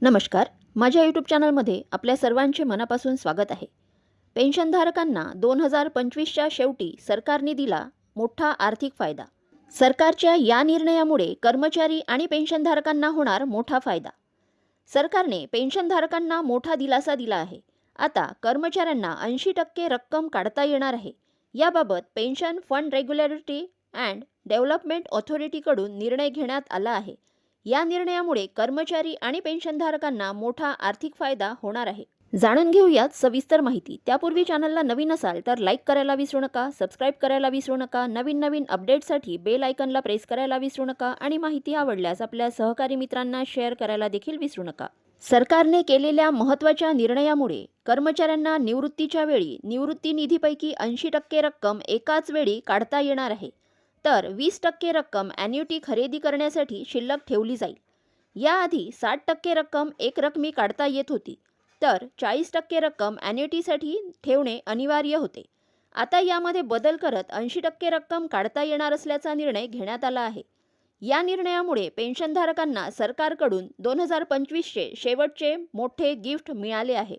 नमस्कार. माझ्या यूट्यूब चॅनलमध्ये आपल्या सर्वांचे मनापासून स्वागत आहे. पेन्शनधारकांना 2025च्या शेवटी सरकारने दिला मोठा आर्थिक फायदा. सरकारच्या या निर्णयामुळे कर्मचारी आणि पेन्शनधारकांना होणार मोठा फायदा. सरकारने पेन्शनधारकांना मोठा दिलासा दिला आहे. आता कर्मचाऱ्यांना 80% रक्कम काढता येणार आहे. याबाबत pension fund regulatory and development ऑथॉरिटीकडून निर्णय घेण्यात आला आहे. या निर्णयामुळे कर्मचारी आणि पेन्शनधारकांना मोठा आर्थिक फायदा होणार आहे. जाणून घेऊयात सविस्तर माहिती. त्यापूर्वी चॅनलला नवीन असाल तर लाईक करायला विसरू नका, सबस्क्राईब करायला विसरू नका, नवीन अपडेटसाठी बेल आयकॉनला प्रेस करायला विसरू नका आणि माहिती आवडल्यास आपल्या सहकारी मित्रांना शेअर करायला देखील विसरू नका. सरकारने केलेल्या महत्त्वाच्या निर्णयामुळे कर्मचाऱ्यांना निवृत्तीच्या वेळी निवृत्ती निधीपैकी 80% रक्कम एकाच वेळी काढता येणार आहे. तर 20% रक्कम ॲन्युटी खरेदी करण्यासाठी शिल्लक ठेवली जाईल. याआधी 60% रक्कम एकरकमी काढता येत होती, तर 40% रक्कम ॲन्युटीसाठी ठेवणे अनिवार्य होते. आता यामध्ये बदल करत 80% रक्कम काढता येणार असल्याचा निर्णय घेण्यात आला आहे. या निर्णयामुळे पेन्शनधारकांना सरकारकडून 2025चे शेवटचे मोठे गिफ्ट मिळाले आहे.